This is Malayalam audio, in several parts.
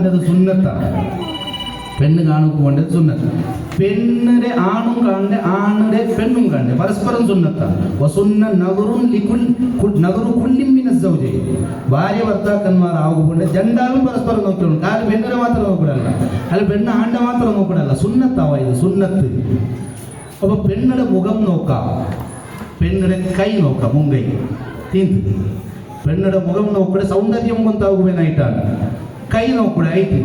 കണ്ടത് സുന്നത്താണ്. പെണ്ണ് കാണു പോകേണ്ടത് സുന്നത്ത്. പെണ്ണിടെ ആണും കാണണ്ടേ, ആണിടെ പെണ്ണും കാണണ്ടേ, പരസ്പരം സുന്നത്താണ്. ഭാര്യ ഭർത്താക്കന്മാർ ആകുമ്പോൾ രണ്ടാളും പരസ്പരം നോക്കണം. കാരണം പെണ്ണിനെ മാത്രം നോക്കിടല്ല, അല്ല പെണ്ണ് ആണ്ടെ മാത്രം നോക്കിടല്ല, സുന്നത്താവാ ഇത് സുന്നത്ത്. അപ്പൊ പെണ്ണിടെ മുഖം നോക്കാം, പെണ്ണിടെ കൈ നോക്കാം, മുൻകൈ തീന്ത്. പെണ്ണിടെ മുഖം നോക്കൂടെ സൗന്ദര്യം കൊണ്ടാകുവാനായിട്ടാണ്. കൈ നോക്കൂടെ ആയിട്ട്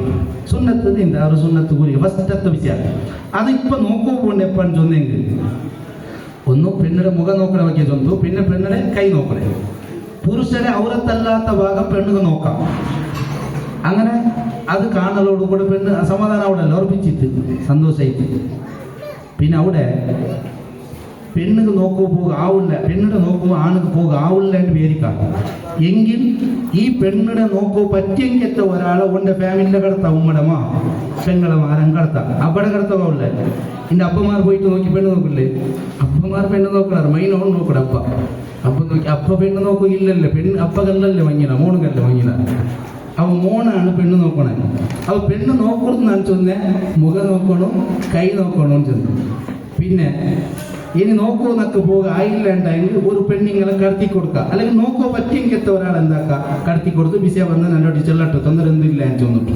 സുന്നത്ത് തീന്ത്. അവർ സുന്നത്ത് കൂടി ഫസ്റ്റത്തെ വിഷയം അതിപ്പോ നോക്കൂ പോണ്ട്. എപ്പോഴും ചൊന്നെങ്കിൽ ഒന്നും പെണ്ണിടെ മുഖം നോക്കണ വയ്ക്കിയ ചൊന്തു, പിന്നെ പെണ്ണിടെ കൈ നോക്കണേ. പുരുഷരെ ഔറത്തല്ലാത്ത ഭാഗം പെണ്ണുകൾ നോക്കാം. അങ്ങനെ അത് കാണലോടുകൂടെ പെണ്ണ് സമാധാനം അവിടെ അല്ല ഉറപ്പിച്ചിട്ട് സന്തോഷമായിട്ട്. പിന്നെ അവിടെ പെണ്ണുക്ക് നോക്കുമ്പോൾ ആവില്ല, പെണ്ണിടെ നോക്കുമ്പോൾ ആണുക്ക് പോകുക ആവില്ല എന്ന് പേരിക്കാം. എങ്കിൽ ഈ പെണ്ണിടെ നോക്കൂ പറ്റിയെങ്കിൽ ഒരാളെ കൊണ്ട് ഫാമിലിയുടെ കിടത്താം, ഉമ്മടമാ പെങ്ങളെ മാരം കിടത്താം, അവിടെ കിടത്താവില്ല. എൻ്റെ അപ്പമാർ പോയിട്ട് നോക്കി പെണ്ണ് നോക്കില്ലേ, അപ്പമാർ പെണ്ണ് നോക്കണാറ് മൈനോൺ നോക്കണ അപ്പ അപ്പ നോക്കി അപ്പ പെണ്ണ് നോക്കുകയില്ലല്ലേ, പെണ്ണ് അപ്പ കല്ലല്ലേ മഞ്ഞിന, മോണ് കല്ല മഞ്ഞിന. അവ മോണാണ് പെണ്ണ് നോക്കണേ. അവ പെണ്ണ് നോക്കണമെന്നാണ് ചൊന്നേ, മുഖം നോക്കണോ കൈ നോക്കണോ ചെന്നു. പിന്നെ ഇനി നോക്കൂ എന്നൊക്കെ പോകുക ആയില്ലാണ്ടെങ്കിൽ ഒരു പെണ്ണിങ്ങളെ കടത്തി കൊടുക്കുക, അല്ലെങ്കിൽ നോക്കോ പറ്റിയെങ്കിൽ ഒരാൾ എന്താക്കുക കടത്തി കൊടുത്ത് വിസ വന്ന് നല്ലോട്ട് ചെല്ലട്ടോ, തൊന്നര എന്തില്ല എന്ന് ചൊന്നിട്ടു.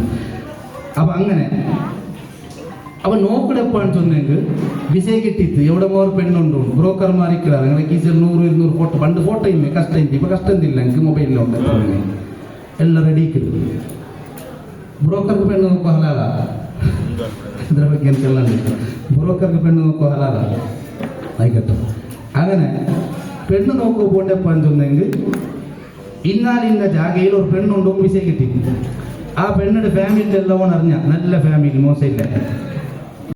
അപ്പൊ അങ്ങനെ അവൻ നോക്കിടെപ്പാന്ന് ചൊന്നെങ്കിൽ വിസ കിട്ടിയിട്ട് എവിടെ മോർ പെണ്ണുണ്ടോ ബ്രോക്കർമാരിക്കലാണ്. അങ്ങനെ കീസിൽ 100-200 ഫോട്ടോ, പണ്ട് ഫോട്ടോ ഇല്ലേ കഷ്ടം, ഇപ്പൊ കഷ്ടമില്ല, എനിക്ക് മൊബൈലിലുണ്ട് എല്ലാം റെഡിക്ക്. ബ്രോക്കർക്ക് പെണ്ണ് നോക്കുക ഹലാലാ, ബ്രോക്കർക്ക് പെണ്ണ് നോക്കുക ഹലാലാ ആയിക്കോട്ടെ. അങ്ങനെ പെണ്ണ് നോക്കുക പോണ്ടെപ്പാന്ന് ചൊന്നെങ്കിൽ ഇന്നാലിന്ന ജാഗയിൽ ഒരു പെണ്ണുണ്ടോ വിസ കിട്ടി. ആ പെണ്ണിന്റെ ഫാമിലി എല്ലാം അറിഞ്ഞ നല്ല ഫാമിലി മോശമില്ല,